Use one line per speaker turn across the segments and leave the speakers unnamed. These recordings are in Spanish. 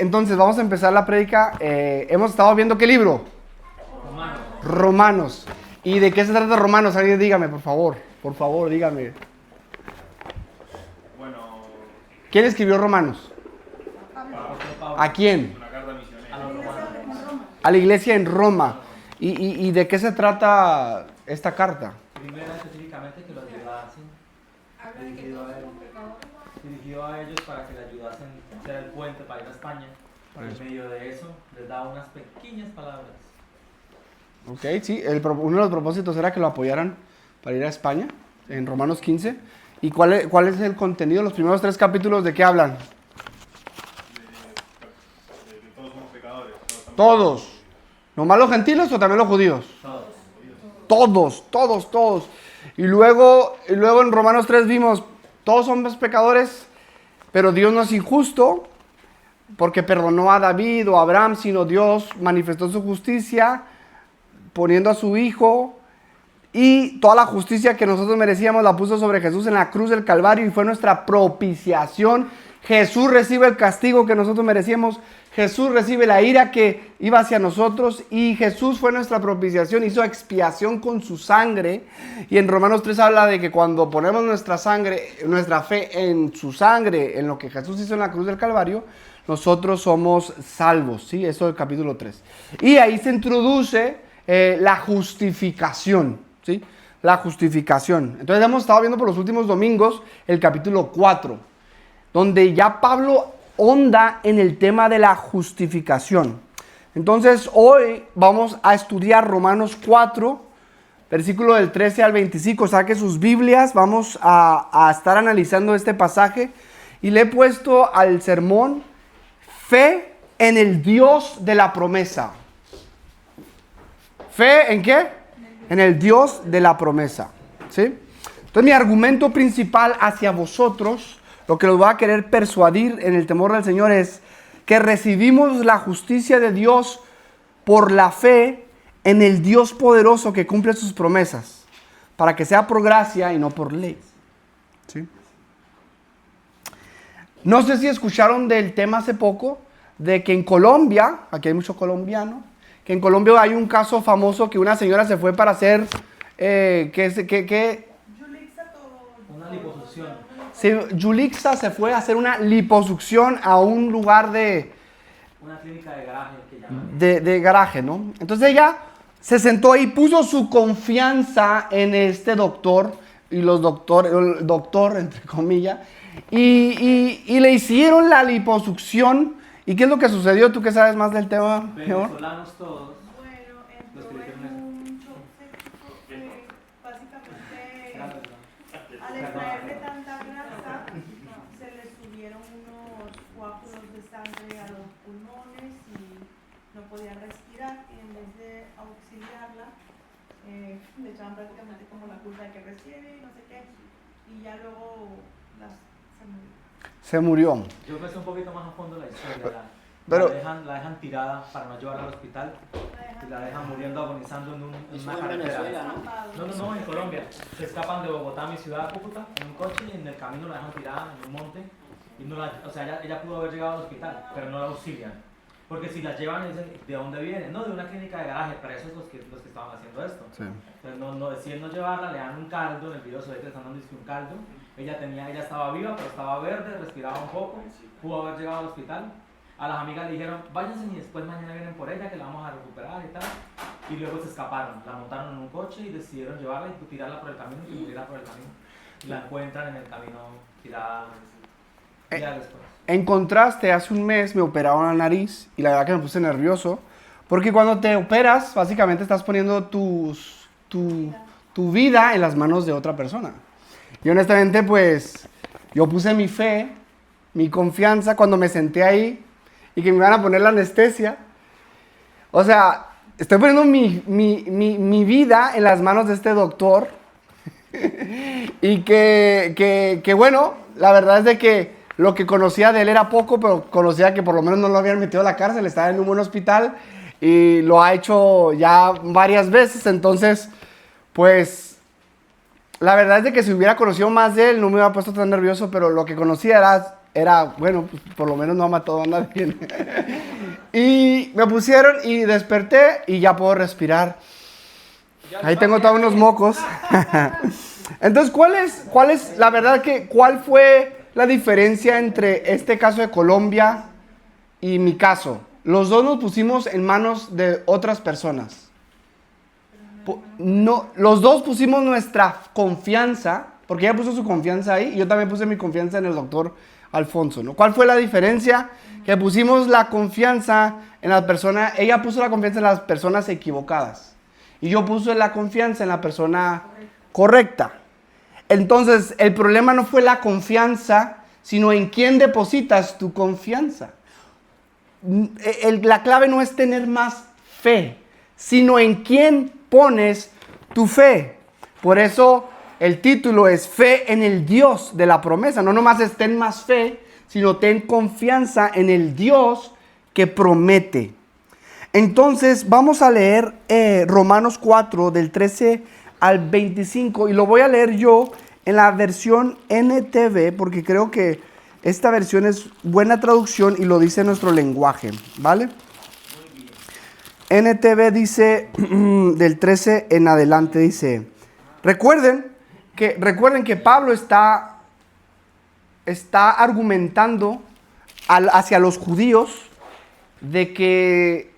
Entonces vamos a empezar la prédica. Hemos estado viendo ¿qué libro? Romanos. ¿Y de qué se trata Romanos? Alguien dígame, por favor. Por favor, dígame.
Bueno,
¿Quién escribió Romanos? ¿A quién?
una carta misionera.
A la iglesia en Roma. ¿Y de qué se trata esta carta?
Primero específicamente que los ayudasen, dirigido a ellos para que le ayudasen a hacer el puente para ir a España. En medio de eso les da unas pequeñas palabras.
Ok, sí, uno de los propósitos era que lo apoyaran para ir a España, en Romanos 15. ¿Y cuál es el contenido? Los primeros 3 capítulos, ¿de qué hablan?
De todos somos pecadores.
Todos. ¿Nomás los gentiles o también los judíos? Todos. Y luego en Romanos 3 vimos, todos somos pecadores, pero Dios no es injusto, porque perdonó a David o a Abraham, sino Dios manifestó su justicia, poniendo a su Hijo, y toda la justicia que nosotros merecíamos la puso sobre Jesús en la cruz del Calvario, y fue nuestra propiciación. Jesús recibe el castigo que nosotros merecíamos, Jesús recibe la ira que iba hacia nosotros, y Jesús fue nuestra propiciación, hizo expiación con su sangre. Y en Romanos 3 habla de que cuando ponemos nuestra fe en su sangre, en lo que Jesús hizo en la cruz del Calvario, nosotros somos salvos, ¿sí? Eso es el capítulo 3. Y ahí se introduce la justificación, ¿sí? La justificación. Entonces hemos estado viendo por los últimos domingos el capítulo 4, donde ya Pablo honda en el tema de la justificación. Entonces hoy vamos a estudiar Romanos 4, versículo del 13 al 25. Saque sus Biblias, vamos a estar analizando este pasaje. Y le he puesto al sermón fe en el Dios de la promesa. ¿Fe en qué? En el Dios de la promesa, ¿sí? Entonces mi argumento principal hacia vosotros, lo que los voy a querer persuadir en el temor del Señor, es que recibimos la justicia de Dios por la fe en el Dios poderoso que cumple sus promesas, para que sea por gracia y no por ley, ¿sí? No sé si escucharon del tema hace poco, de que en Colombia, aquí hay muchos colombianos, que en Colombia hay un caso famoso que una señora se fue para hacer,
Una liposucción.
Sí, Yulixa se fue a hacer una liposucción a un lugar
Una clínica de garaje que llaman.
de garaje, ¿no? Entonces ella se sentó ahí, puso su confianza en este doctor, y el doctor, entre comillas, y le hicieron la liposucción. ¿Y qué es lo que sucedió? ¿Tú que sabes más del tema, mejor?
Venezolanos todos.
Bueno, entró en un shock séptico que básicamente al extraerle tanta grasa se le subieron unos coágulos de sangre a los pulmones y no podía respirar, y en vez de auxiliarla le echaban prácticamente como la culpa de que respire y no sé qué, y ya luego se murió.
Se murió.
Yo me sé un poquito más a fondo la historia.
Pero-
la dejan tirada para no llevarla al hospital y la dejan muriendo, agonizando en una carretera. No, en Colombia. Se escapan de Bogotá a mi ciudad, Cúcuta, en un coche, y en el camino la dejan tirada en un monte. Y o sea, ella pudo haber llegado al hospital, pero no la auxilian. Porque si la llevan, dicen, ¿de dónde viene? No, de una clínica de garaje, para eso es los que estaban haciendo esto.
Sí.
Entonces, deciden no llevarla, le dan un caldo, en el video se ve que le están dando un caldo. Ella estaba viva, pero estaba verde, respiraba un poco, pudo haber llegado al hospital. A las amigas le dijeron, váyanse y después mañana vienen por ella, que la vamos a recuperar y tal. Y luego se escaparon, la montaron en un coche y decidieron llevarla y tirarla por el camino, y muriera por el camino. Y la encuentran en el camino tirada días después.
En contraste, hace un mes me operaron la nariz y la verdad que me puse nervioso, porque cuando te operas, básicamente estás poniendo tu vida en las manos de otra persona. Y honestamente, pues, yo puse mi fe, mi confianza cuando me senté ahí y que me iban a poner la anestesia. O sea, estoy poniendo mi vida en las manos de este doctor. Y que bueno, la verdad es de que lo que conocía de él era poco, pero conocía que por lo menos no lo habían metido a la cárcel, estaba en un buen hospital y lo ha hecho ya varias veces. Entonces, pues, la verdad es de que si hubiera conocido más de él no me hubiera puesto tan nervioso, pero lo que conocía era era, bueno, pues, por lo menos no ha matado a nadie. Y me pusieron y desperté y ya puedo respirar. Ahí tengo todos unos mocos. Entonces, ¿cuál es la verdad cuál fue la diferencia entre este caso de Colombia y mi caso? Los dos nos pusimos en manos de otras personas. No, los dos pusimos nuestra confianza, porque ella puso su confianza ahí y yo también puse mi confianza en el doctor Alfonso, ¿no? ¿Cuál fue la diferencia? Que pusimos la confianza en la persona, ella puso la confianza en las personas equivocadas y yo puse la confianza en la persona correcta. Entonces, el problema no fue la confianza, sino en quién depositas tu confianza. La clave no es tener más fe, sino en quién pones tu fe. Por eso el título es Fe en el Dios de la promesa. No nomás es ten más fe, sino ten confianza en el Dios que promete. Entonces vamos a leer Romanos 4 del 13 al 25 y lo voy a leer yo en la versión NTV porque creo que esta versión es buena traducción y lo dice nuestro lenguaje, ¿vale? NTV dice, del 13 en adelante, dice, recuerden que Pablo está argumentando hacia los judíos de que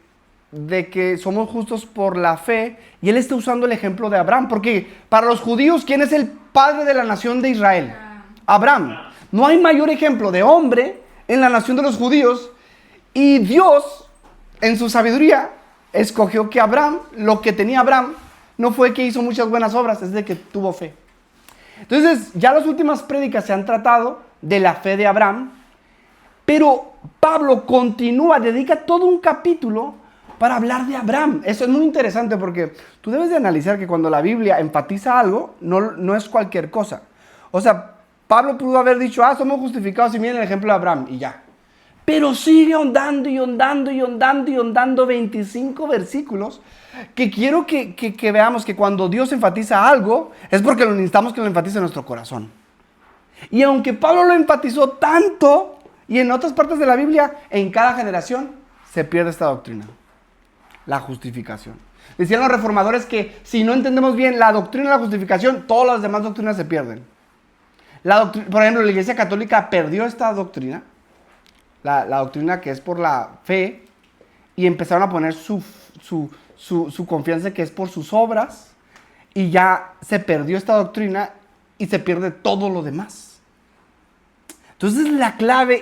somos justos por la fe, y él está usando el ejemplo de Abraham, porque para los judíos, ¿quién es el padre de la nación de Israel? Abraham. No hay mayor ejemplo de hombre en la nación de los judíos, y Dios, en su sabiduría, escogió que Abraham, lo que tenía Abraham, no fue que hizo muchas buenas obras, es de que tuvo fe. Entonces, ya las últimas prédicas se han tratado de la fe de Abraham, pero Pablo continúa, dedica todo un capítulo para hablar de Abraham. Eso es muy interesante porque tú debes de analizar que cuando la Biblia enfatiza algo, no es cualquier cosa. O sea, Pablo pudo haber dicho, somos justificados y miren el ejemplo de Abraham, y ya. Pero sigue ondando y ondando y ondando y ondando 25 versículos que quiero que veamos que cuando Dios enfatiza algo es porque lo necesitamos que lo enfatice en nuestro corazón. Y aunque Pablo lo enfatizó tanto, y en otras partes de la Biblia, en cada generación se pierde esta doctrina, la justificación. Decían los reformadores que si no entendemos bien la doctrina de la justificación, todas las demás doctrinas se pierden. Por ejemplo, la Iglesia Católica perdió esta doctrina, la doctrina que es por la fe, y empezaron a poner su confianza que es por sus obras, y ya se perdió esta doctrina y se pierde todo lo demás. Entonces la clave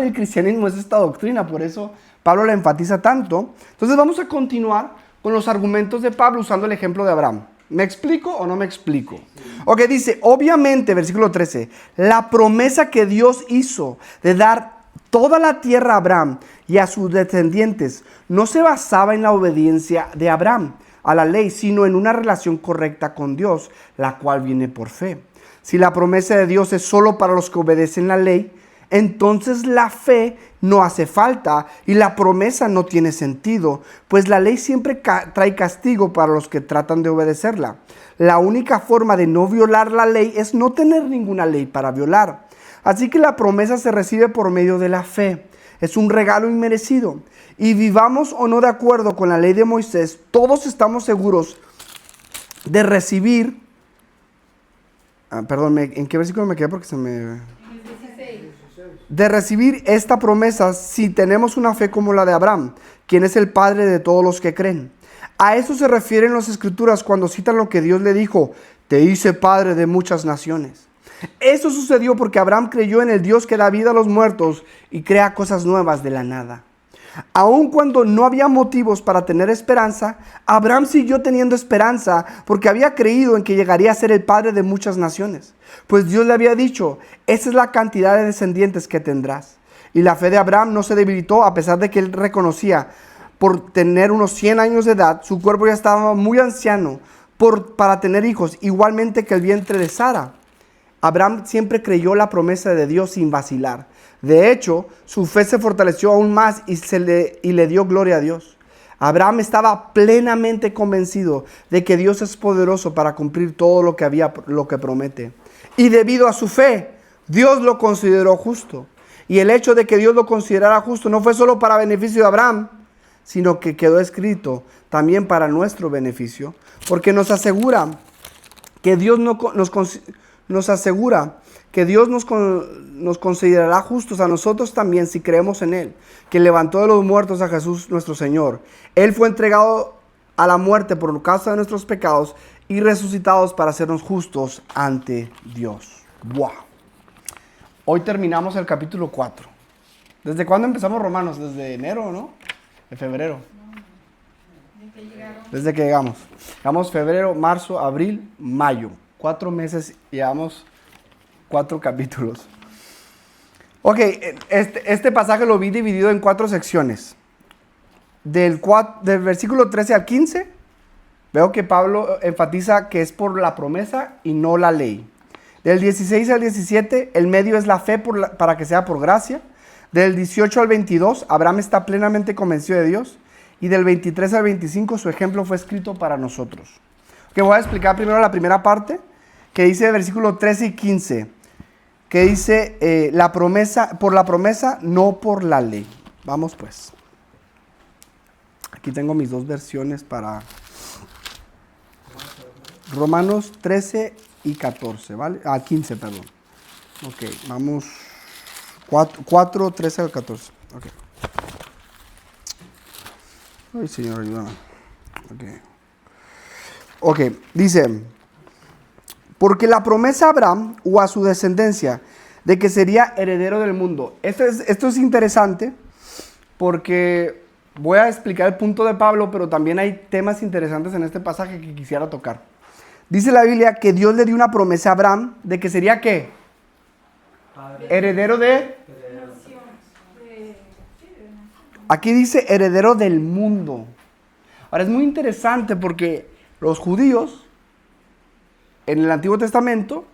del cristianismo es esta doctrina, por eso Pablo la enfatiza tanto. Entonces vamos a continuar con los argumentos de Pablo usando el ejemplo de Abraham. ¿Me explico o no me explico? Ok, dice, obviamente, versículo 13, la promesa que Dios hizo de dar toda la tierra a Abraham y a sus descendientes no se basaba en la obediencia de Abraham a la ley, sino en una relación correcta con Dios, la cual viene por fe. Si la promesa de Dios es solo para los que obedecen la ley, entonces la fe no hace falta y la promesa no tiene sentido, pues la ley siempre trae castigo para los que tratan de obedecerla. La única forma de no violar la ley es no tener ninguna ley para violar. Así que la promesa se recibe por medio de la fe. Es un regalo inmerecido. Y vivamos o no de acuerdo con la ley de Moisés, todos estamos seguros de recibir. ¿En qué versículo me quedé? Porque se me... De recibir esta promesa si tenemos una fe como la de Abraham, quien es el padre de todos los que creen. A eso se refieren las Escrituras cuando citan lo que Dios le dijo: te hice padre de muchas naciones. Eso sucedió porque Abraham creyó en el Dios que da vida a los muertos y crea cosas nuevas de la nada. Aun cuando no había motivos para tener esperanza, Abraham siguió teniendo esperanza porque había creído en que llegaría a ser el padre de muchas naciones. Pues Dios le había dicho, esa es la cantidad de descendientes que tendrás. Y la fe de Abraham no se debilitó a pesar de que él reconocía, por tener unos 100 años de edad, su cuerpo ya estaba muy anciano para tener hijos, igualmente que el vientre de Sara. Abraham siempre creyó la promesa de Dios sin vacilar. De hecho, su fe se fortaleció aún más y le dio gloria a Dios. Abraham estaba plenamente convencido de que Dios es poderoso para cumplir todo lo que promete. Y debido a su fe, Dios lo consideró justo. Y el hecho de que Dios lo considerara justo no fue solo para beneficio de Abraham, sino que quedó escrito también para nuestro beneficio, porque nos asegura que Dios nos considerará justos a nosotros también si creemos en Él, que levantó de los muertos a Jesús nuestro Señor. Él fue entregado a la muerte por causa de nuestros pecados y resucitados para hacernos justos ante Dios. ¡Wow! Hoy terminamos el capítulo 4. ¿Desde cuándo empezamos Romanos? Desde enero, ¿no? De febrero. Desde que llegamos. Llegamos febrero, marzo, abril, mayo. 4 meses y llevamos 4 capítulos. Ok, este pasaje lo vi dividido en 4 secciones. Del versículo 13 al 15, veo que Pablo enfatiza que es por la promesa y no la ley. Del 16 al 17, el medio es la fe para que sea por gracia. Del 18 al 22, Abraham está plenamente convencido de Dios. Y del 23 al 25, su ejemplo fue escrito para nosotros. Ok, voy a explicar primero la primera parte, que dice versículo 13 y 15, que dice la promesa, por la promesa, no por la ley. Vamos pues. Aquí tengo mis 2 versiones para Romanos 13 y 14, ¿vale? 15, perdón. Ok, vamos 4, 13 al 14. Ok. Ay, Señor, ayúdame. Ok, dice, porque la promesa a Abraham o a su descendencia de que sería heredero del mundo. Esto es interesante porque voy a explicar el punto de Pablo, pero también hay temas interesantes en este pasaje que quisiera tocar. Dice la Biblia que Dios le dio una promesa a Abraham de que sería ¿qué? Heredero de... Aquí dice heredero del mundo. Ahora es muy interesante porque los judíos en el Antiguo Testamento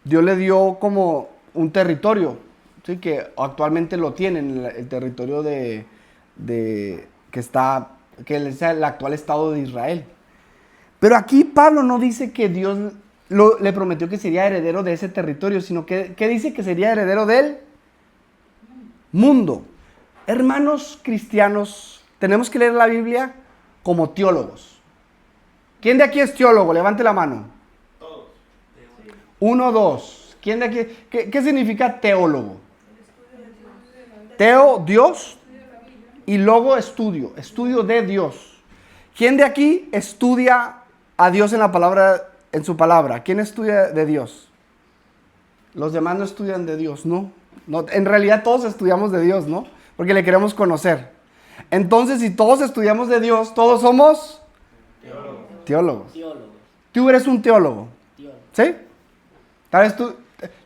Dios le dio como un territorio, ¿sí? Que actualmente lo tienen, el territorio que es el actual Estado de Israel. Pero aquí Pablo no dice que Dios le prometió que sería heredero de ese territorio, sino que dice que sería heredero del mundo. Hermanos cristianos, tenemos que leer la Biblia como teólogos. ¿Quién de aquí es teólogo? Levante la mano.
Todos.
1, 2. ¿Quién de aquí? ¿Qué significa teólogo? Teo, Dios, y logo, estudio de Dios. ¿Quién de aquí estudia a Dios en su palabra? ¿Quién estudia de Dios? Los demás no estudian de Dios, ¿no? En realidad todos estudiamos de Dios, ¿no? Porque le queremos conocer. Entonces, si todos estudiamos de Dios, todos somos teólogos. Tú eres un teólogo. ¿Sí? Tal vez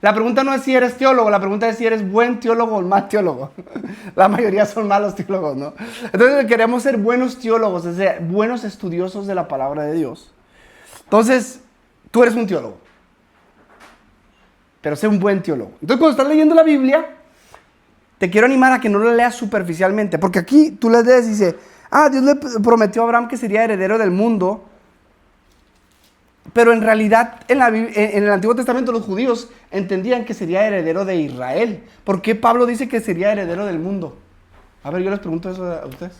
la pregunta no es si eres teólogo, la pregunta es si eres buen teólogo o mal teólogo. La mayoría son malos teólogos, ¿no? Entonces queremos ser buenos teólogos, es decir, buenos estudiosos de la palabra de Dios. Entonces, tú eres un teólogo. Pero sé un buen teólogo. Entonces, cuando estás leyendo la Biblia, te quiero animar a que no la leas superficialmente. Porque aquí tú lees y dice, Dios le prometió a Abraham que sería heredero del mundo. Pero en realidad, en el Antiguo Testamento, los judíos entendían que sería heredero de Israel. ¿Por qué Pablo dice que sería heredero del mundo? A ver, yo les pregunto eso a ustedes.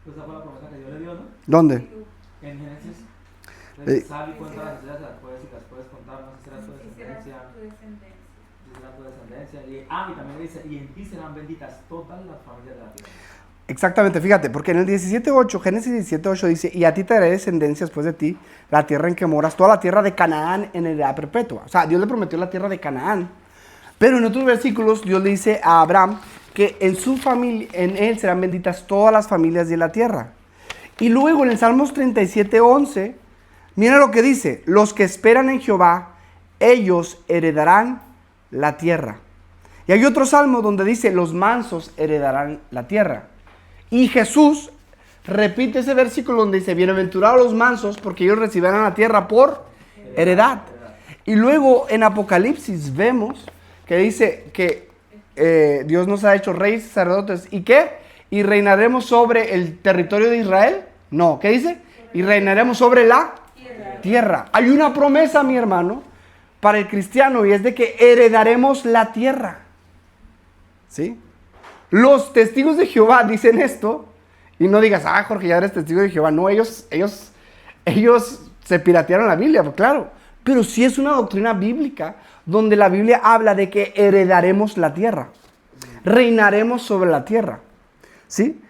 Pues esa fue la promesa que Dios le dio, ¿no?
¿Dónde?
En Génesis. Sal y cuenta las estrellas, las puedes contar, no sé si será tu descendencia. Si será tu descendencia. Y también dice, y en ti serán benditas todas las familias de la tierra.
Exactamente, fíjate, porque en el 17.8, Génesis 17.8 dice, y a ti te daré descendencia después de ti, la tierra en que moras, toda la tierra de Canaán en heredad perpetua. O sea, Dios le prometió la tierra de Canaán. Pero en otros versículos, Dios le dice a Abraham que en su familia, en él serán benditas todas las familias de la tierra. Y luego en el Salmos 37.11, mira lo que dice, los que esperan en Jehová, ellos heredarán la tierra. Y hay otro salmo donde dice, los mansos heredarán la tierra. Y Jesús repite ese versículo donde dice, bienaventurados los mansos porque ellos recibirán la tierra por heredad. Y luego en Apocalipsis vemos que dice que Dios nos ha hecho reyes, sacerdotes, ¿y qué? ¿Y reinaremos sobre el territorio de Israel? No, ¿qué dice? y reinaremos sobre la tierra. Hay una promesa, mi hermano, para el cristiano, y es de que heredaremos la tierra. ¿Sí? Los testigos de Jehová dicen esto, y no digas, Jorge, ya eres testigo de Jehová. No, ellos se piratearon la Biblia, pues claro. Pero sí es una doctrina bíblica, donde la Biblia habla de que heredaremos la tierra. Reinaremos sobre la tierra. ¿Sí?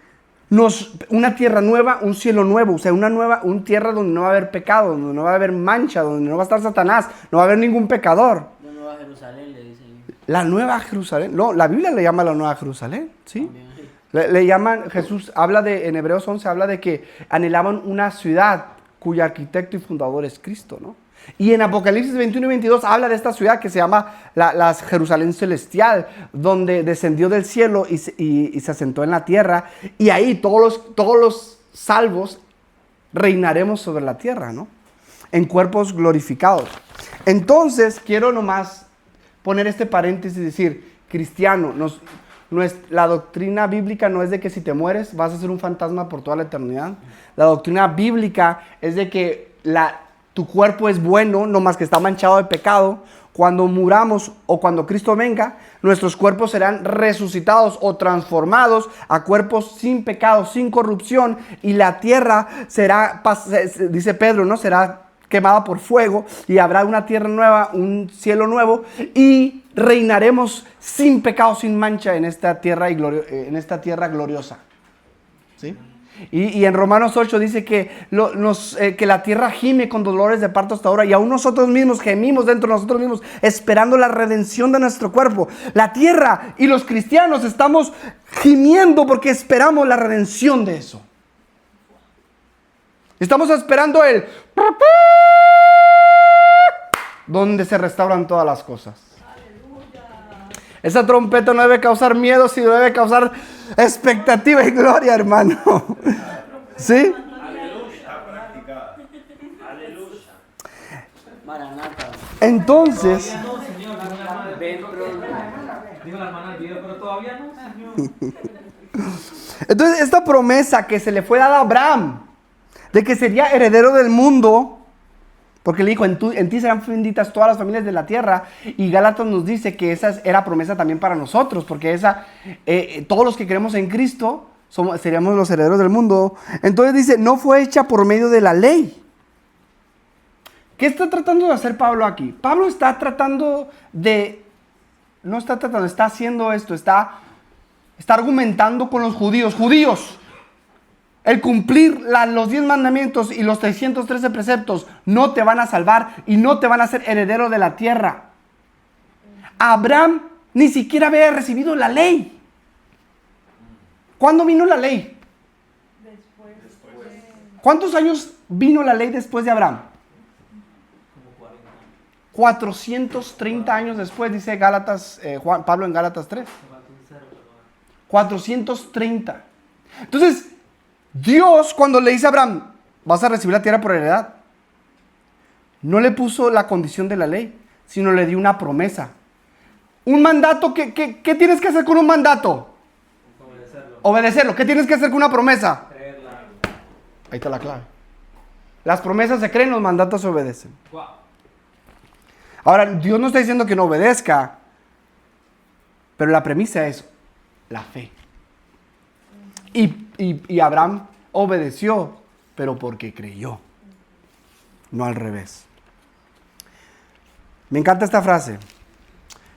Una tierra nueva, un cielo nuevo, o sea, una tierra donde no va a haber pecado, donde no va a haber mancha, donde no va a estar Satanás, no va a haber ningún pecador.
La Nueva Jerusalén le dicen.
La Nueva Jerusalén, no, la Biblia le llama la Nueva Jerusalén, ¿sí? Le llaman, Jesús habla en Hebreos 11, habla de que anhelaban una ciudad cuyo arquitecto y fundador es Cristo, ¿no? Y en Apocalipsis 21 y 22 habla de esta ciudad que se llama la Jerusalén celestial, donde descendió del cielo y se asentó en la tierra. Y ahí todos los salvos reinaremos sobre la tierra, ¿no? En cuerpos glorificados. Entonces, quiero nomás poner este paréntesis y decir, cristiano, la doctrina bíblica no es de que si te mueres vas a ser un fantasma por toda la eternidad. La doctrina bíblica es de que tu cuerpo es bueno, no más que está manchado de pecado. Cuando muramos o cuando Cristo venga, nuestros cuerpos serán resucitados o transformados a cuerpos sin pecado, sin corrupción, y la tierra será, dice Pedro, ¿no? Será quemada por fuego, y habrá una tierra nueva, un cielo nuevo, y reinaremos sin pecado, sin mancha en esta tierra gloriosa. ¿Sí? Y en Romanos 8 dice que la tierra gime con dolores de parto hasta ahora, y aún nosotros mismos gemimos dentro de nosotros mismos, esperando la redención de nuestro cuerpo. La tierra y los cristianos estamos gimiendo porque esperamos la redención de eso. Estamos esperando donde se restauran todas las cosas. Esa trompeta no debe causar miedo, sino debe causar expectativa y gloria, hermano. ¿Sí?
Maranata.
Entonces,
Todavía no, señor. Digo la hermana del video, pero todavía no, señor.
entonces esta promesa que se le fue dada a Abraham, de que sería heredero del mundo, porque le dijo, en ti serán benditas todas las familias de la tierra. Y Gálatas nos dice que esa era promesa también para nosotros, porque todos los que creemos en Cristo seríamos los herederos del mundo. Entonces dice, no fue hecha por medio de la ley. ¿Qué está tratando de hacer Pablo aquí? Pablo está haciendo esto, está argumentando con los judíos. Judíos, el cumplir los 10 mandamientos y los 313 preceptos no te van a salvar y no te van a hacer heredero de la tierra. Abraham ni siquiera había recibido la ley. ¿Cuándo vino la ley?
Después.
¿Cuántos años vino la ley después de Abraham?
Como 40.
430 años después, dice Pablo en Gálatas 3. 430. Entonces, Dios, cuando le dice a Abraham, vas a recibir la tierra por heredad, no le puso la condición de la ley, sino le dio una promesa. Un mandato, ¿qué tienes que hacer con un mandato? Obedecerlo. ¿Qué tienes que hacer con una promesa?
Creerla.
Ahí está la clave. Las promesas se creen, los mandatos se obedecen.
Wow.
Ahora, Dios no está diciendo que no obedezca, pero la premisa es la fe. Y Abraham obedeció, pero porque creyó, no al revés. Me encanta esta frase.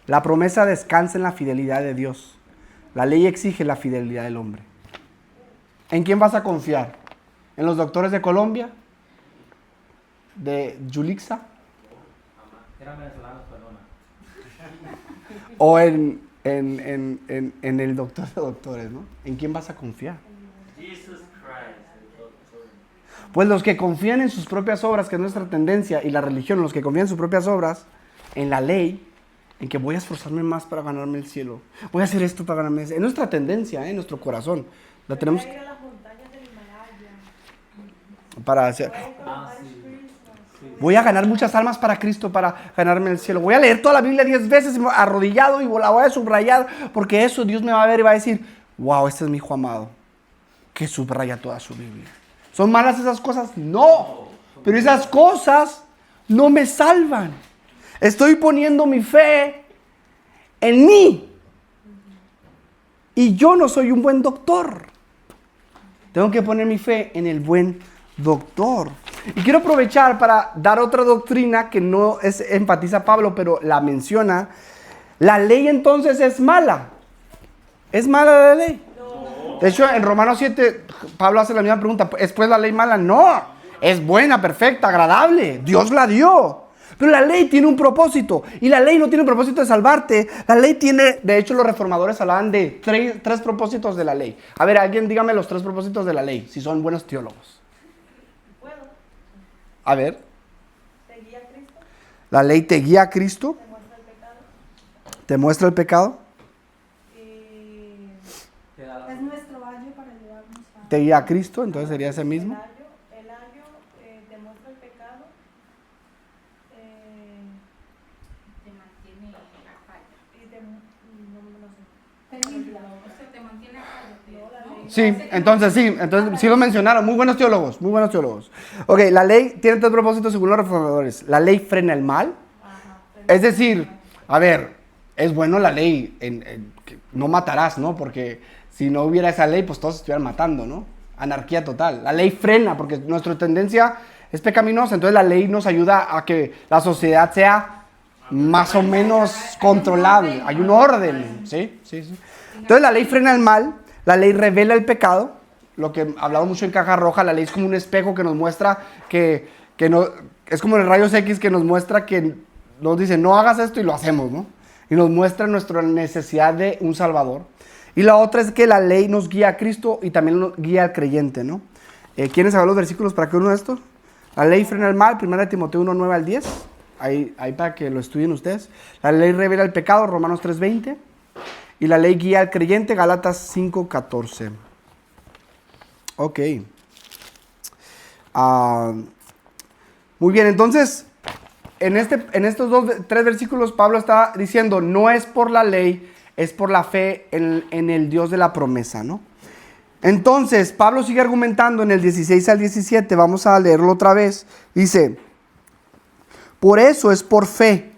La promesa descansa en la fidelidad de Dios. La ley exige la fidelidad del hombre. ¿En quién vas a confiar? ¿En los doctores de Colombia? ¿De Yulixa?
Eran venezolanos, perdona.
¿O en el doctor de doctores, ¿no? ¿En quién vas a confiar? Pues los que confían en sus propias obras, que es nuestra tendencia, y la religión, los que confían en sus propias obras, en la ley, en que voy a esforzarme más para ganarme el cielo, voy a hacer esto para ganarme el cielo. Es nuestra tendencia, en nuestro corazón. La tenemos
Ir a las montañas del Himalaya.
para hacer.
Voy a colocar Cristo.
Voy a ganar muchas almas para Cristo, para ganarme el cielo. Voy a leer toda la Biblia 10 veces arrodillado y la voy a subrayar, porque eso Dios me va a ver y va a decir, wow, este es mi hijo amado, que subraya toda su Biblia. ¿Son malas esas cosas? No. Pero esas cosas no me salvan. Estoy poniendo mi fe en mí. Y yo no soy un buen doctor. Tengo que poner mi fe en el buen doctor. Y quiero aprovechar para dar otra doctrina que no enfatiza Pablo, pero la menciona. La ley entonces es mala. ¿Es mala la ley? No. De hecho, en Romanos 7, Pablo hace la misma pregunta. ¿Es pues la ley mala? No. Es buena, perfecta, agradable. Dios la dio. Pero la ley tiene un propósito. Y la ley no tiene un propósito de salvarte. La ley tiene, de hecho, los reformadores hablaban de tres propósitos de la ley. A ver, alguien dígame los 3 propósitos de la ley, si son buenos teólogos.
¿Puedo?
A ver.
¿Te guía Cristo?
La ley te guía a Cristo.
¿Te muestra el pecado?
Te muestra el pecado.
Te da la-
Es nuestro valle para llevarnos a...
Te guía a Cristo, entonces sería ese mismo.
El ayo te muestra el pecado.
Te mantiene a calle.
Y no sé.
Te limpia. O sea, te mantiene a calle.
No, la ley.
Sí, entonces sí lo mencionaron. Muy buenos teólogos, muy buenos teólogos. Ok, la ley tiene 3 propósitos según los reformadores. La ley frena el mal.
Ajá.
Es decir, a ver, es bueno la ley, que no matarás, ¿no? Porque si no hubiera esa ley, pues todos estuvieran matando, ¿no? Anarquía total. La ley frena, porque nuestra tendencia es pecaminosa, entonces la ley nos ayuda a que la sociedad sea más o menos controlable. Hay un orden, ¿sí? Sí, sí. Entonces la ley frena el mal, la ley revela el pecado, lo que hablamos mucho en Caja Roja, la ley es como un espejo que nos muestra que no, es como el rayos X que nos muestra que nos dice no hagas esto y lo hacemos, ¿no? Y nos muestra nuestra necesidad de un Salvador. Y la otra es que la ley nos guía a Cristo y también nos guía al creyente, ¿no? ¿Quieren saber los versículos para que uno de estos? La ley frena el mal, 1 Timoteo 1, 9 al 10. Ahí para que lo estudien ustedes. La ley revela el pecado, Romanos 3, 20. Y la ley guía al creyente, Gálatas 5, 14. Ok. Muy bien, entonces, en estos 3 versículos Pablo está diciendo, no es por la ley, es por la fe en el Dios de la promesa, ¿no? Entonces, Pablo sigue argumentando en el 16 al 17, vamos a leerlo otra vez. Dice, por eso es por fe,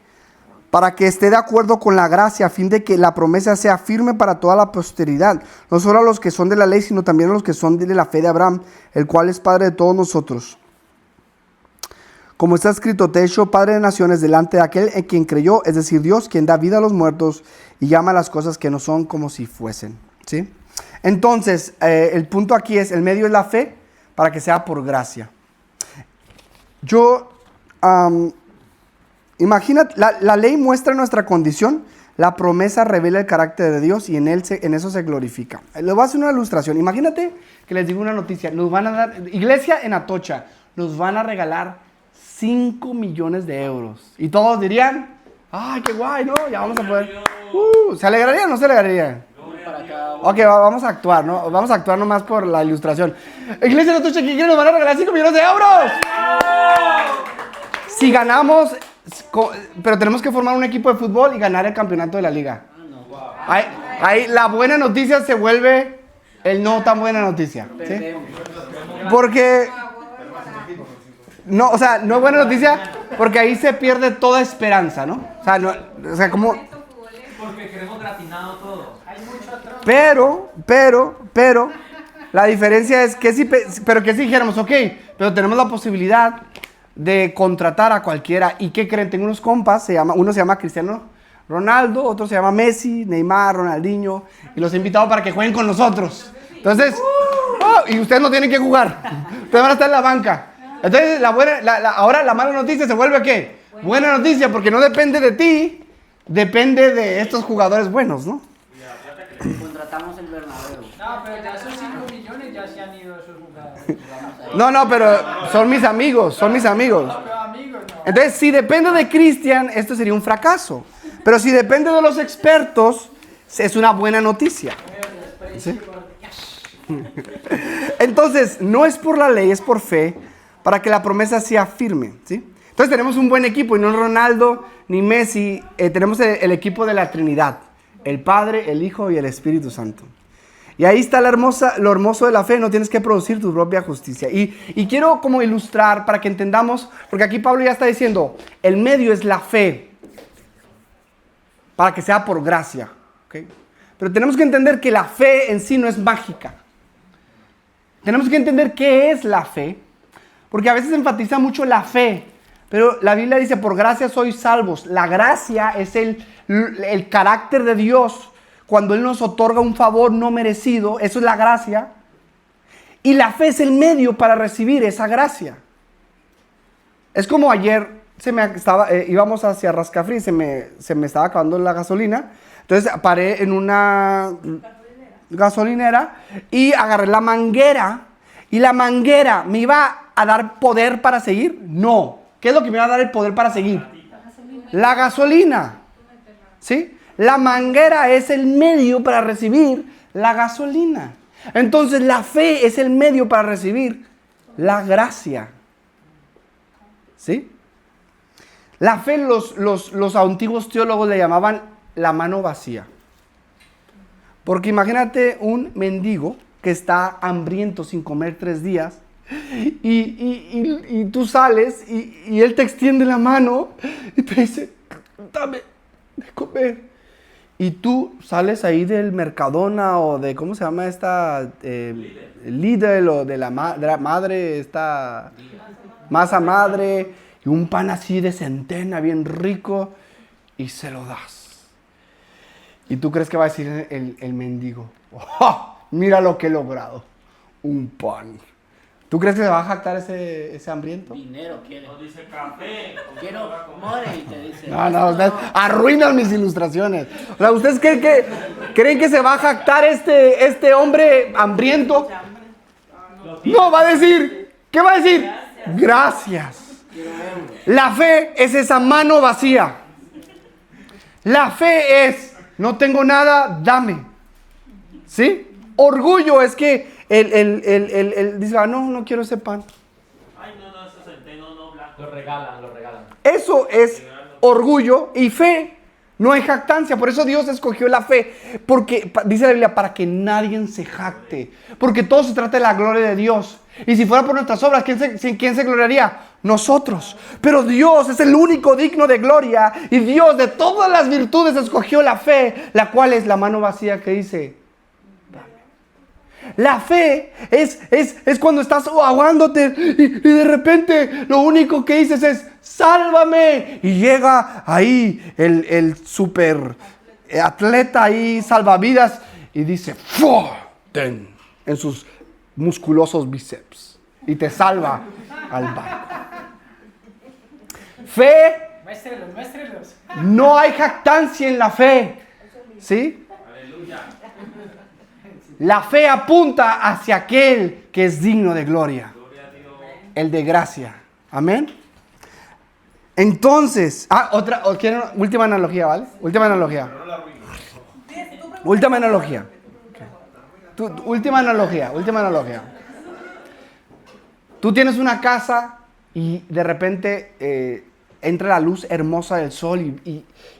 para que esté de acuerdo con la gracia, a fin de que la promesa sea firme para toda la posteridad, no solo a los que son de la ley, sino también a los que son de la fe de Abraham, el cual es padre de todos nosotros. Como está escrito, te he hecho padre de naciones delante de aquel en quien creyó, es decir, Dios, quien da vida a los muertos y llama a las cosas que no son como si fuesen. ¿Sí? Entonces, el punto aquí es, el medio es la fe para que sea por gracia. Imagínate, la ley muestra nuestra condición, la promesa revela el carácter de Dios y en eso se glorifica. Les voy a hacer una ilustración. Imagínate que les digo una noticia, nos van a dar, iglesia en Atocha, nos van a regalar 5 millones de euros. Y todos dirían, ¡ay, qué guay, ¿no? Ya vamos a poder... ¿Se alegrarían o no se alegrarían?
Para cada uno.
Ok, vamos a actuar, ¿no? Vamos a actuar nomás por la ilustración. Iglesia de Atocha, ¿qué quieren? Nos van a regalar 5 millones de euros. Si ganamos, pero tenemos que formar un equipo de fútbol y ganar el campeonato de la liga. Ahí la buena noticia se vuelve el no tan buena noticia, ¿sí?
Perdemos.
Porque... No, o sea, no es buena noticia porque ahí se pierde toda esperanza, ¿no? O sea, como...
Porque queremos gratinado todo.
Pero, la diferencia es que si dijéramos, ok, pero tenemos la posibilidad de contratar a cualquiera. ¿Y qué creen? Tengo unos compas, uno se llama Cristiano Ronaldo, otro se llama Messi, Neymar, Ronaldinho, y los he invitado para que jueguen con nosotros. Entonces, y ustedes no tienen que jugar, ustedes van a estar en la banca. Entonces, ahora la mala noticia se vuelve ¿qué? Buena noticia, porque no depende de ti, depende de estos jugadores buenos, ¿no?
Contratamos el Bernabéu.
No, pero ya esos 5 millones ya se han ido esos jugadores.
No, pero son mis amigos.
No, pero amigos, no.
Entonces, si depende de Cristian, esto sería un fracaso. Pero si depende de los expertos, es una buena noticia. ¿Sí? Entonces, no es por la ley, es por fe, para que la promesa sea firme, ¿sí? Entonces tenemos un buen equipo, y no Ronaldo ni Messi, tenemos el equipo de la Trinidad, el Padre, el Hijo y el Espíritu Santo. Y ahí está lo hermoso de la fe, no tienes que producir tu propia justicia. Y quiero como ilustrar para que entendamos, porque aquí Pablo ya está diciendo, el medio es la fe, para que sea por gracia. ¿Okay? Pero tenemos que entender que la fe en sí no es mágica. Tenemos que entender qué es la fe, porque a veces se enfatiza mucho la fe, pero la Biblia dice, por gracia sois salvos. La gracia es el carácter de Dios, cuando Él nos otorga un favor no merecido, eso es la gracia. Y la fe es el medio para recibir esa gracia. Es como ayer íbamos hacia Rascafrí, se me estaba acabando la gasolina. Entonces paré en una gasolinera y agarré la manguera. ¿Y la manguera me iba a dar poder para seguir? No. ¿Qué es lo que me iba a dar el poder para seguir? La gasolina. ¿Sí? La manguera es el medio para recibir la gasolina. Entonces la fe es el medio para recibir la gracia. ¿Sí? La fe los antiguos teólogos le llamaban la mano vacía. Porque imagínate un mendigo que está hambriento sin comer 3 días y tú sales y él te extiende la mano y te dice, dame de comer. Y tú sales ahí del Mercadona o de, ¿cómo se llama esta? Lidl o de la madre, esta masa madre, y un pan así de centena, bien rico, y se lo das. Y tú crees que va a decir el mendigo, ¡oh, mira lo que he logrado! Un pan. ¿Tú crees que se va a jactar ese hambriento?
Dinero quiere.
Nos dice café.
Quiero more y te dice.
No, ustedes arruinan mis ilustraciones. O sea, ¿ustedes creen que se va a jactar este hombre hambriento? No, va a decir, ¿qué va a decir? Gracias. La fe es esa mano vacía. La fe es, no tengo nada, dame. ¿Sí? Orgullo es que él dice, no quiero ese pan.
Ay, no, ese centeno no blanco.
Lo regalan.
Eso es orgullo y fe. No hay jactancia. Por eso Dios escogió la fe. Porque dice la Biblia, para que nadie se jacte. Porque todo se trata de la gloria de Dios. Y si fuera por nuestras obras, ¿quién se gloriaría? Nosotros. Pero Dios es el único digno de gloria. Y Dios de todas las virtudes escogió la fe, la cual es la mano vacía que dice, la fe es cuando estás ahogándote y de repente lo único que dices es ¡sálvame! Y llega ahí el super atleta ahí, salvavidas, y dice ¡fu! En sus musculosos bíceps y te salva al barco. Fe,
Muéstrelos.
no hay jactancia en la fe. ¿Sí?
Aleluya.
La fe apunta hacia aquel que es digno de gloria, el de gracia. Amén. Entonces, última analogía, ¿vale? Última analogía. Última analogía. Última analogía. Tú tienes una casa y de repente entra la luz hermosa del sol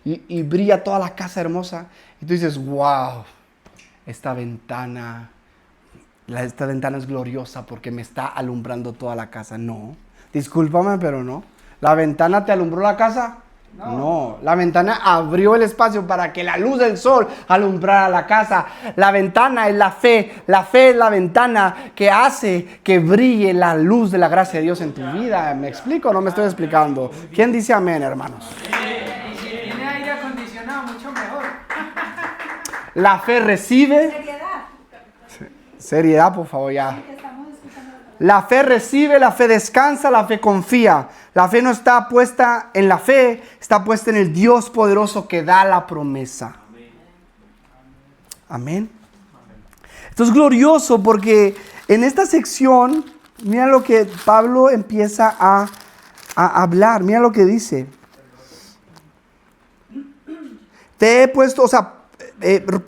y brilla toda la casa hermosa. Y tú dices, wow. Esta ventana es gloriosa porque me está alumbrando toda la casa. No, discúlpame, pero no. ¿La ventana te alumbró la casa? No. La ventana abrió el espacio para que la luz del sol alumbrara la casa. La ventana es la fe. La fe es la ventana que hace que brille la luz de la gracia de Dios en tu vida. ¿Me explico o no me estoy explicando? ¿Quién dice amén, hermanos?
Y si tiene aire acondicionado, mucho mejor.
La fe recibe. Seriedad, por favor, ya. La fe recibe, la fe descansa, la fe confía. La fe no está puesta en la fe, está puesta en el Dios poderoso que da la promesa. Amén. Esto es glorioso porque en esta sección, mira lo que Pablo empieza a hablar. Mira lo que dice. Te he puesto,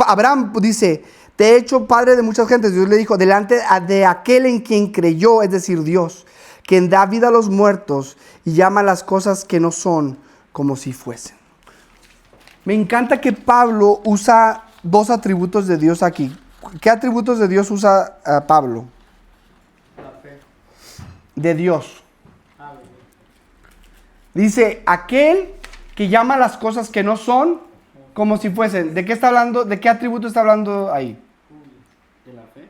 Abraham dice, te he hecho padre de muchas gentes. Dios le dijo, delante de aquel en quien creyó, es decir, Dios, quien da vida a los muertos y llama las cosas que no son como si fuesen. Me encanta que Pablo usa 2 atributos de Dios aquí. ¿Qué atributos de Dios usa Pablo?
La fe.
De Dios.
Ah, bien.
Dice, aquel que llama las cosas que no son como si fuesen. ¿De qué está hablando? ¿De qué atributo está hablando ahí?
¿De la fe?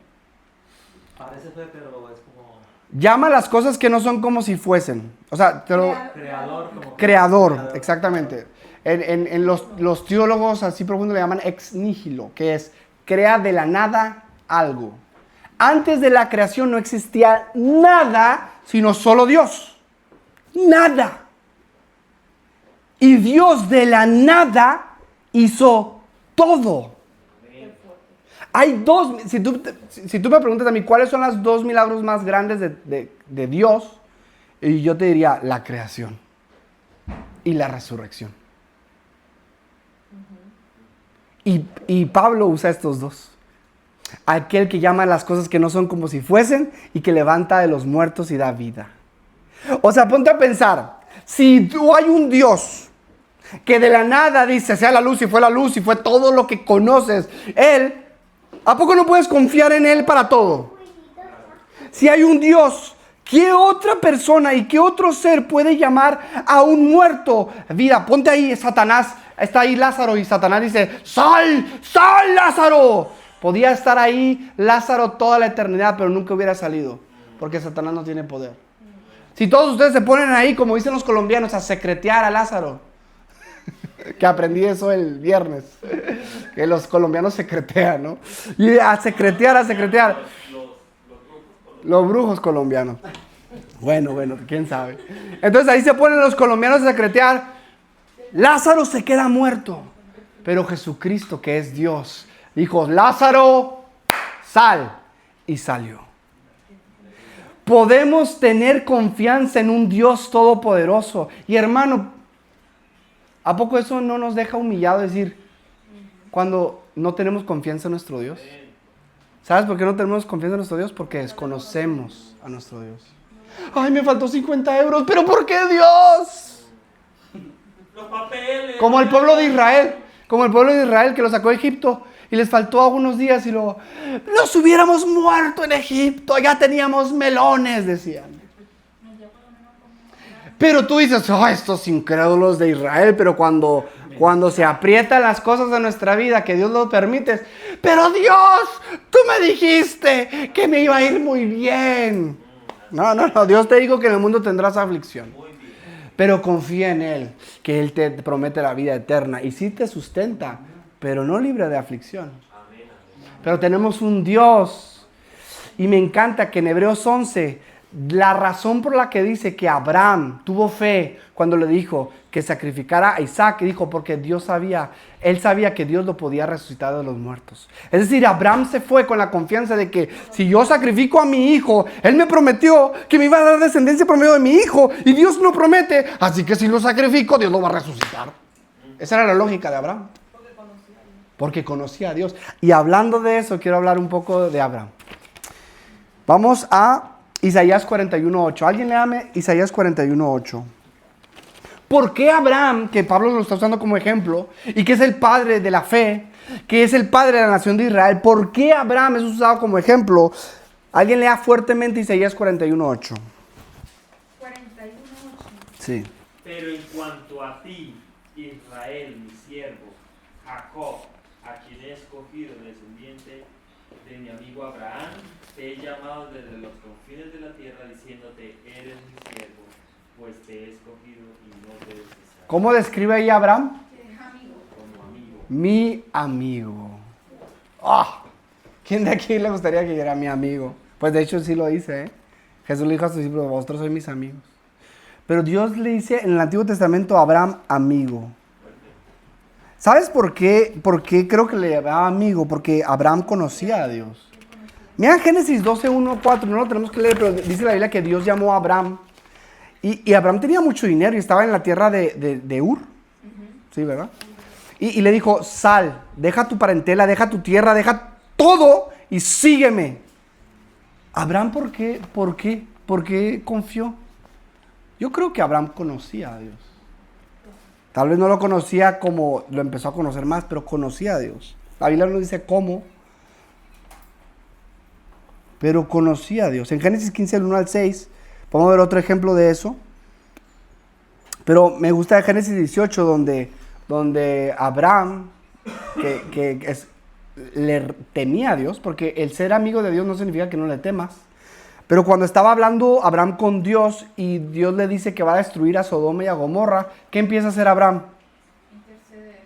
Parece fe, pero es como
Llama las cosas que no son como si fuesen. O sea,
creador. Como
creador, exactamente. En los teólogos así profundos le llaman ex nihilo, que es crea de la nada algo. Antes de la creación no existía nada, sino solo Dios. Nada. Y Dios de la nada hizo todo. Hay dos, si tú me preguntas a mí cuáles son los dos milagros más grandes de Dios, y yo te diría la creación y la resurrección. Y Pablo usa estos dos. Aquel que llama a las cosas que no son como si fuesen y que levanta de los muertos y da vida. O sea, ponte a pensar, si tú hay un Dios que de la nada dice, sea la luz y fue la luz y fue todo lo que conoces, Él, ¿a poco no puedes confiar en Él para todo? Si hay un Dios, ¿qué otra persona y qué otro ser puede llamar a un muerto vida? Ponte ahí, Satanás, está ahí Lázaro y Satanás dice, ¡sal! ¡Sal, Lázaro! Podía estar ahí Lázaro toda la eternidad, pero nunca hubiera salido, porque Satanás no tiene poder. Si todos ustedes se ponen ahí, como dicen los colombianos, a secretear a Lázaro, que aprendí eso el viernes, que los colombianos secretean, ¿no? Y a secretear. Los brujos colombianos. Bueno, quién sabe. Entonces ahí se ponen los colombianos a secretear. Lázaro se queda muerto, pero Jesucristo, que es Dios, dijo, Lázaro, sal, y salió. Podemos tener confianza en un Dios todopoderoso. Y hermano, ¿a poco eso no nos deja humillado decir cuando no tenemos confianza en nuestro Dios? ¿Sabes por qué no tenemos confianza en nuestro Dios? Porque desconocemos a nuestro Dios. Ay, me faltó 50 euros, pero ¿por qué Dios?
Los papeles.
Como el pueblo de Israel que lo sacó de Egipto y les faltó algunos días y luego, nos hubiéramos muerto en Egipto, ya teníamos melones, decían. Pero tú dices, estos incrédulos de Israel, pero cuando se aprietan las cosas de nuestra vida, que Dios lo permite, pero Dios, tú me dijiste que me iba a ir muy bien. No, Dios te dijo que en el mundo tendrás aflicción. Pero confía en Él, que Él te promete la vida eterna. Y sí te sustenta, pero no libre de aflicción. Pero tenemos un Dios. Y me encanta que en Hebreos 11, la razón por la que dice que Abraham tuvo fe cuando le dijo que sacrificara a Isaac, dijo porque él sabía que Dios lo podía resucitar de los muertos. Es decir, Abraham se fue con la confianza de que si yo sacrifico a mi hijo, él me prometió que me iba a dar descendencia por medio de mi hijo, y Dios no promete, así que si lo sacrifico, Dios lo va a resucitar. Esa era la lógica de Abraham. Porque conocía a Dios. Y hablando de eso, quiero hablar un poco de Abraham. Vamos a Isaías 41:8. ¿Alguien léame Isaías 41:8? ¿Por qué Abraham, que Pablo lo está usando como ejemplo, y que es el padre de la fe, que es el padre de la nación de Israel, por qué Abraham es usado como ejemplo? Alguien lea fuertemente Isaías 41:8.
41:8.
Sí.
Pero en cuanto a ti, Israel, mi siervo, Jacob, a quien he escogido descendiente de mi amigo Abraham, te he llamado desde los confines de la tierra diciéndote, eres mi siervo, pues te he escogido y no te he desechado.
¿Cómo describe ahí a Abraham?
Como amigo.
Mi amigo. ¿Quién de aquí le gustaría que yo era mi amigo? Pues de hecho sí lo dice, ¿eh? Jesús le dijo a sus discípulos, vosotros sois mis amigos. Pero Dios le dice en el Antiguo Testamento a Abraham amigo. ¿Sabes por qué? Porque creo que le llamaba amigo, porque Abraham conocía a Dios. Mira Génesis 12:1-4, no lo tenemos que leer, pero dice la Biblia que Dios llamó a Abraham. Y Abraham tenía mucho dinero y estaba en la tierra de Ur. Sí, ¿verdad? Y le dijo, sal, deja tu parentela, deja tu tierra, deja todo y sígueme. Abraham, ¿por qué confió? Yo creo que Abraham conocía a Dios. Tal vez no lo conocía como lo empezó a conocer más, pero conocía a Dios. La Biblia no dice cómo, pero conocía a Dios. En Génesis 15, del 1 al 6, podemos ver otro ejemplo de eso. Pero me gusta Génesis 18, donde Abraham, le temía a Dios, porque el ser amigo de Dios no significa que no le temas. Pero cuando estaba hablando Abraham con Dios y Dios le dice que va a destruir a Sodoma y a Gomorra, ¿qué empieza a hacer Abraham?
Interceder.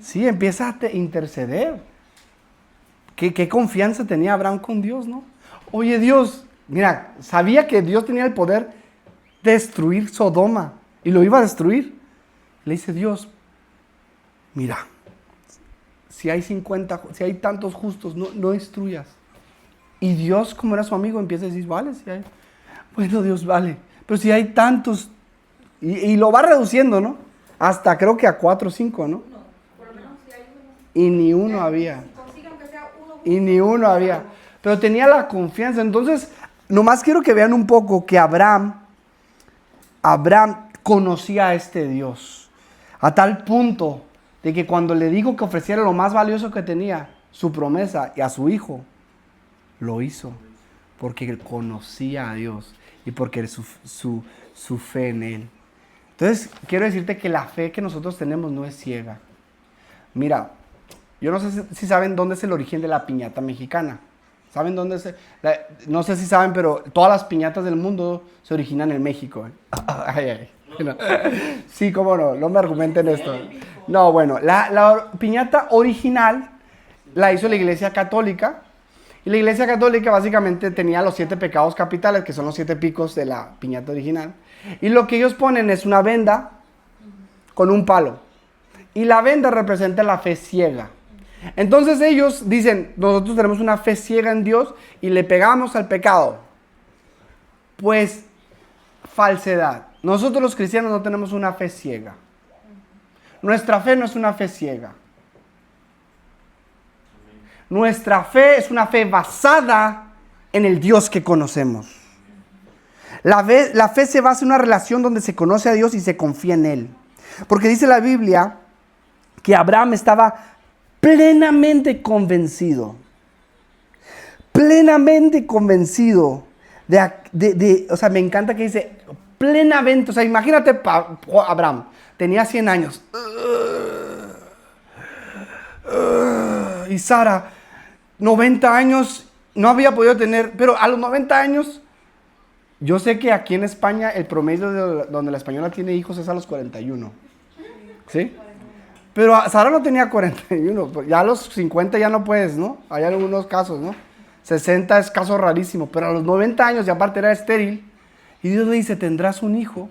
Sí, empieza a interceder. ¿Qué confianza tenía Abraham con Dios, no? Oye, Dios, mira, sabía que Dios tenía el poder de destruir Sodoma y lo iba a destruir. Le dice Dios, mira, si hay tantos justos, no destruyas. Y Dios, como era su amigo, empieza a decir, vale, si hay. Bueno, Dios, vale. Pero si hay tantos, y lo va reduciendo, ¿no? Hasta creo que a 4 o 5, ¿no?
No, por lo menos si hay uno.
Y ni uno había.
Si consigue aunque sea uno.
Y ni uno había. Pero tenía la confianza. Entonces, nomás quiero que vean un poco que Abraham conocía a este Dios. A tal punto de que cuando le dijo que ofreciera lo más valioso que tenía, su promesa y a su hijo, lo hizo. Porque él conocía a Dios y porque su fe en Él. Entonces, quiero decirte que la fe que nosotros tenemos no es ciega. Mira, yo no sé si saben dónde es el origen de la piñata mexicana. ¿Saben dónde es? No sé si saben, pero todas las piñatas del mundo se originan en México. Ay, ay. No. Sí, cómo no me argumenten esto. No, bueno, la piñata original la hizo la Iglesia Católica. Y la Iglesia Católica básicamente tenía los 7 pecados capitales, que son los 7 picos de la piñata original. Y lo que ellos ponen es una venda con un palo. Y la venda representa la fe ciega. Entonces ellos dicen, nosotros tenemos una fe ciega en Dios y le pegamos al pecado. Pues, falsedad. Nosotros los cristianos no tenemos una fe ciega. Nuestra fe no es una fe ciega. Nuestra fe es una fe basada en el Dios que conocemos. La fe se basa en una relación donde se conoce a Dios y se confía en Él. Porque dice la Biblia que Abraham estaba plenamente convencido. Plenamente convencido o sea, me encanta que dice plenamente. O sea, imagínate Abraham, tenía 100 años. Y Sara, 90 años, no había podido tener, pero a los 90 años, yo sé que aquí en España el promedio de donde la española tiene hijos es a los 41. ¿Sí? Pero Sara no tenía 41, ya a los 50 ya no puedes, ¿no? Hay algunos casos, ¿no? 60 es caso rarísimo, pero a los 90 años, y aparte era estéril, y Dios le dice, tendrás un hijo.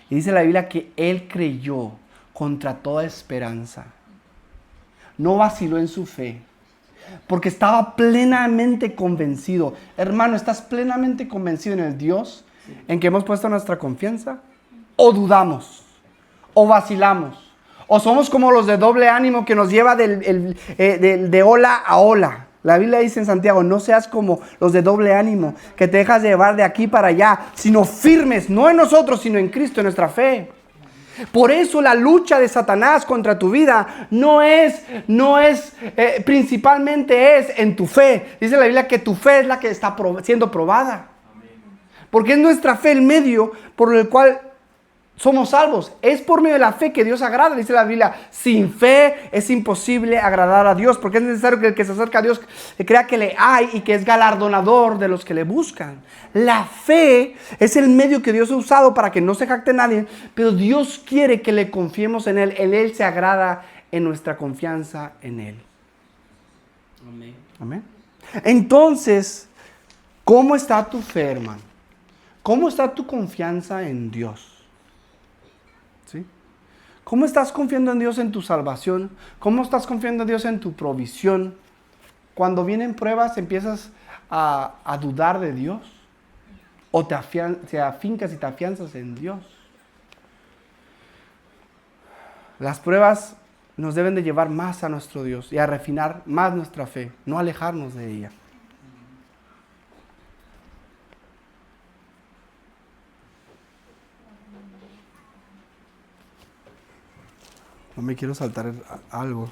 Y dice la Biblia que él creyó contra toda esperanza. No vaciló en su fe, porque estaba plenamente convencido. Hermano, ¿estás plenamente convencido en el Dios en que hemos puesto nuestra confianza? ¿O dudamos? ¿O vacilamos? ¿O somos como los de doble ánimo que nos lleva de ola a ola? La Biblia dice en Santiago, no seas como los de doble ánimo, que te dejas llevar de aquí para allá, sino firmes, no en nosotros, sino en Cristo, en nuestra fe. Por eso la lucha de Satanás contra tu vida principalmente es en tu fe. Dice la Biblia que tu fe es la que está siendo probada. Porque es nuestra fe el medio por el cual somos salvos. Es por medio de la fe que Dios agrada. Dice la Biblia, sin fe es imposible agradar a Dios, porque es necesario que el que se acerca a Dios crea que le hay y que es galardonador de los que le buscan. La fe es el medio que Dios ha usado para que no se jacte nadie, pero Dios quiere que le confiemos en Él. En Él se agrada en nuestra confianza en Él.
Amén.
Amén. Entonces, ¿cómo está tu fe, hermano? ¿Cómo está tu confianza en Dios? ¿Sí? ¿Cómo estás confiando en Dios en tu salvación? ¿Cómo estás confiando en Dios en tu provisión? Cuando vienen pruebas, ¿empiezas a dudar de Dios? ¿O te afincas y te afianzas en Dios? Las pruebas nos deben de llevar más a nuestro Dios y a refinar más nuestra fe, no alejarnos de ella. No me quiero saltar algo.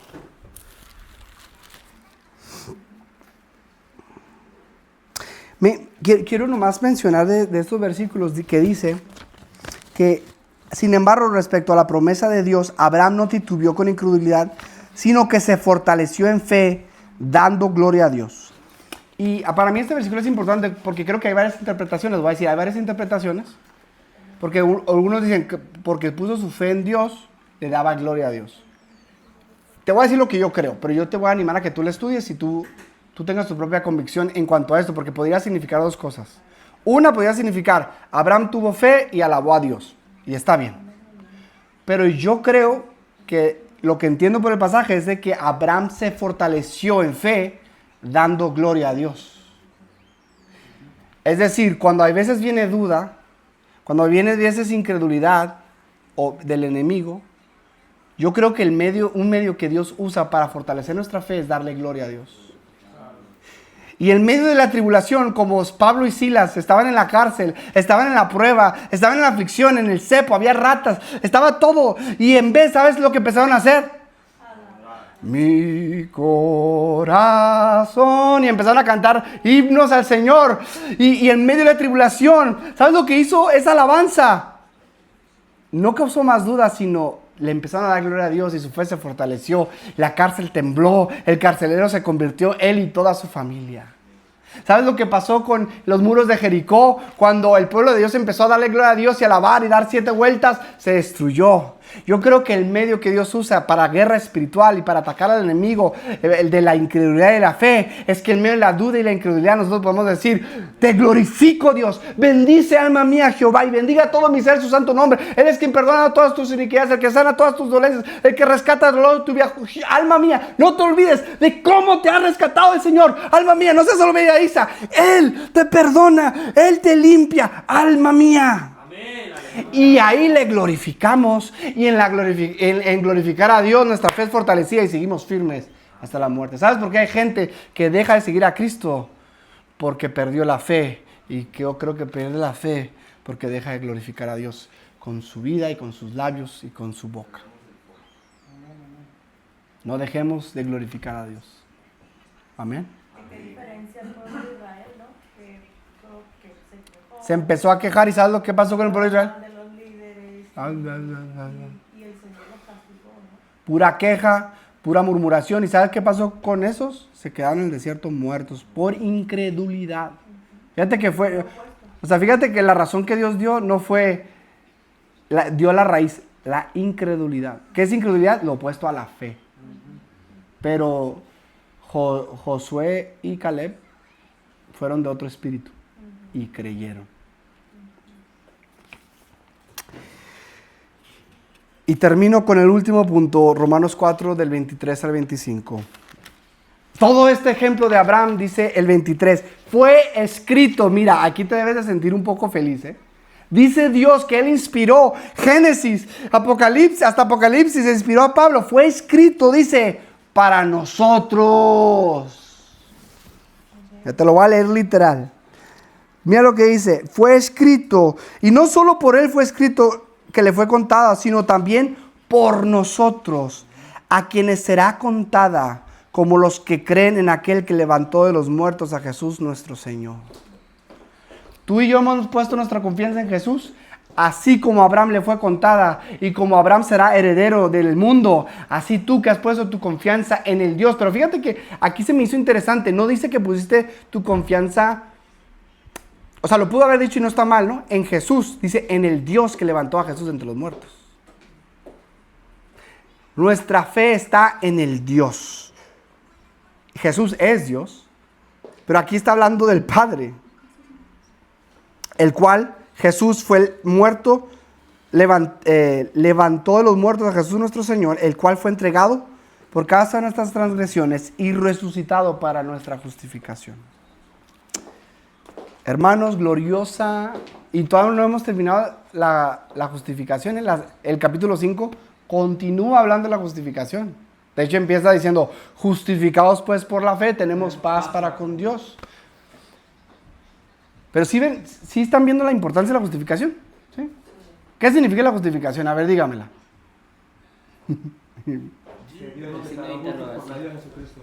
quiero nomás mencionar de estos versículos que dice que, sin embargo, respecto a la promesa de Dios, Abraham no titubeó con incredulidad, sino que se fortaleció en fe, dando gloria a Dios. Y para mí este versículo es importante porque creo que hay varias interpretaciones. Voy a decir, hay varias interpretaciones. Porque algunos dicen que porque puso su fe en Dios, le daba gloria a Dios. Te voy a decir lo que yo creo, pero yo te voy a animar a que tú lo estudies y tú tengas tu propia convicción en cuanto a esto, porque podría significar dos cosas. Una podría significar, Abraham tuvo fe y alabó a Dios, y está bien. Pero yo creo que lo que entiendo por el pasaje es de que Abraham se fortaleció en fe, dando gloria a Dios. Es decir, cuando a veces viene duda, cuando viene a veces incredulidad o del enemigo, yo creo que un medio que Dios usa para fortalecer nuestra fe es darle gloria a Dios. Y en medio de la tribulación, como Pablo y Silas estaban en la cárcel, estaban en la prueba, estaban en la aflicción, en el cepo, había ratas, estaba todo. Y en vez, ¿sabes lo que empezaron a hacer? Mi corazón. Y empezaron a cantar himnos al Señor. Y en medio de la tribulación, ¿sabes lo que hizo esa alabanza? No causó más dudas, sino le empezaron a dar gloria a Dios y su fe se fortaleció. La cárcel tembló, el carcelero se convirtió, él y toda su familia. ¿Sabes lo que pasó con los muros de Jericó? Cuando el pueblo de Dios empezó a darle gloria a Dios y alabar y dar 7 vueltas, se destruyó. Yo creo que el medio que Dios usa para guerra espiritual y para atacar al enemigo, el de la incredulidad y la fe, es que en medio de la duda y la incredulidad nosotros podemos decir: te glorifico, Dios, bendice alma mía Jehová y bendiga todo mi ser su santo nombre. Él es quien perdona todas tus iniquidades, el que sana todas tus dolencias, el que rescata el dolor de tu vida. Alma mía, no te olvides de cómo te ha rescatado el Señor. Alma mía, no seas olvidadiza. Él te perdona, Él te limpia, alma mía. Y ahí le glorificamos. Y en glorificar a Dios nuestra fe es fortalecida y seguimos firmes hasta la muerte. ¿Sabes por qué hay gente que deja de seguir a Cristo? Porque perdió la fe. Y que yo creo que pierde la fe porque deja de glorificar a Dios con su vida y con sus labios y con su boca. No dejemos de glorificar a Dios. Amén.
¿Qué diferencia el pueblo de Israel, no? Que se quejó.
Se empezó a quejar. ¿Y sabes lo que pasó con el pueblo de Israel?
De los líderes. Y el Señor los castigó, ¿no?
Pura queja, pura murmuración. ¿Y sabes qué pasó con esos? Se quedaron en el desierto muertos por incredulidad. Fíjate que fíjate que la razón que Dios dio no fue, dio la raíz, la incredulidad. ¿Qué es incredulidad? Lo opuesto a la fe. Pero Josué y Caleb fueron de otro espíritu y creyeron. Y termino con el último punto, Romanos 4, del 23 al 25. Todo este ejemplo de Abraham, dice el 23, fue escrito. Mira, aquí te debes de sentir un poco feliz, ¿eh? Dice Dios que Él inspiró Génesis, Apocalipsis, hasta Apocalipsis inspiró a Pablo. Fue escrito, dice, para nosotros. Ya te lo voy a leer literal. Mira lo que dice, fue escrito, y no solo por Él fue escrito que le fue contada, sino también por nosotros, a quienes será contada, como los que creen en aquel que levantó de los muertos a Jesús nuestro Señor. Tú y yo hemos puesto nuestra confianza en Jesús, así como a Abraham le fue contada y como Abraham será heredero del mundo, así tú que has puesto tu confianza en el Dios. Pero fíjate que aquí se me hizo interesante, no dice que pusiste tu confianza, o sea, lo pudo haber dicho y no está mal, ¿no? En Jesús, dice en el Dios que levantó a Jesús entre los muertos. Nuestra fe está en el Dios. Jesús es Dios, pero aquí está hablando del Padre, el cual Jesús fue el muerto, levantó de los muertos a Jesús nuestro Señor, el cual fue entregado por causa de nuestras transgresiones y resucitado para nuestra justificación. Hermanos, gloriosa, y todavía no hemos terminado la justificación. El capítulo 5 continúa hablando de la justificación. De hecho empieza diciendo, justificados pues por la fe, tenemos paz para con Dios. Pero ¿sí están viendo la importancia de la justificación? ¿Sí? ¿Qué significa la justificación? A ver, dígamela.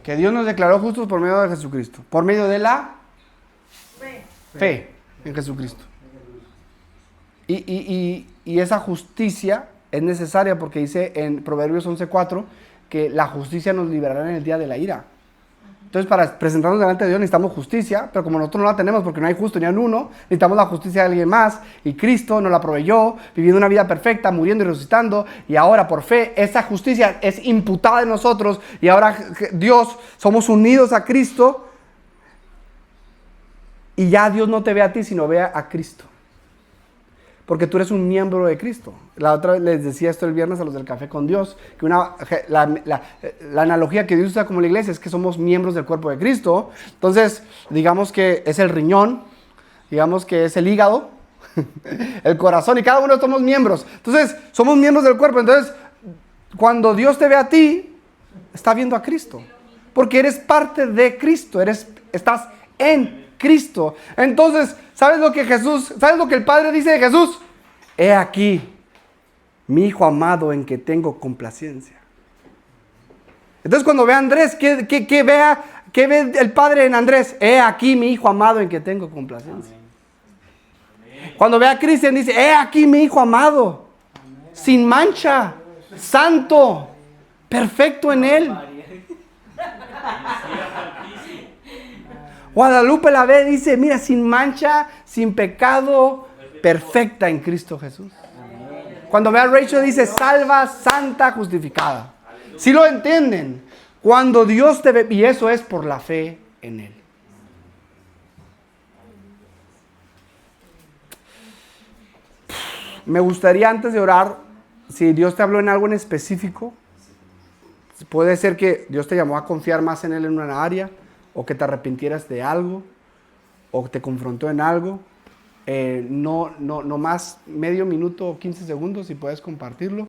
Que Dios nos declaró justos por medio de Jesucristo. Por medio de la Fe en Jesucristo. Y esa justicia es necesaria porque dice en Proverbios 11:4 que la justicia nos liberará en el día de la ira. Entonces, para presentarnos delante de Dios necesitamos justicia, pero como nosotros no la tenemos porque no hay justo ni en uno, necesitamos la justicia de alguien más, y Cristo nos la proveyó, viviendo una vida perfecta, muriendo y resucitando, y ahora por fe esa justicia es imputada en nosotros, y ahora Dios, somos unidos a Cristo, y ya Dios no te ve a ti, sino ve a Cristo. Porque tú eres un miembro de Cristo. La otra vez les decía esto el viernes a los del Café con Dios, que la analogía que Dios usa como la iglesia es que somos miembros del cuerpo de Cristo. Entonces, digamos que es el riñón, digamos que es el hígado, el corazón, y cada uno somos miembros. Entonces, somos miembros del cuerpo. Entonces, cuando Dios te ve a ti, está viendo a Cristo. Porque eres parte de Cristo, estás en Cristo. Entonces, ¿sabes lo que el Padre dice de Jesús? He aquí, mi Hijo amado en que tengo complacencia. Entonces, cuando ve a Andrés, ¿qué ve el Padre en Andrés? He aquí, mi Hijo amado en que tengo complacencia. Amén. Cuando ve a Cristian, dice, he aquí, mi Hijo amado, sin mancha, santo, perfecto en Él. Guadalupe la ve, dice, mira, sin mancha, sin pecado, perfecta en Cristo Jesús. Cuando ve a Rachel, dice, salva, santa, justificada. ¿Sí lo entienden? Cuando Dios te ve, y eso es por la fe en Él. Me gustaría, antes de orar, si Dios te habló en algo en específico, puede ser que Dios te llamó a confiar más en Él en una área, o que te arrepintieras de algo, o te confrontó en algo, no más medio minuto o 15 segundos si puedes compartirlo.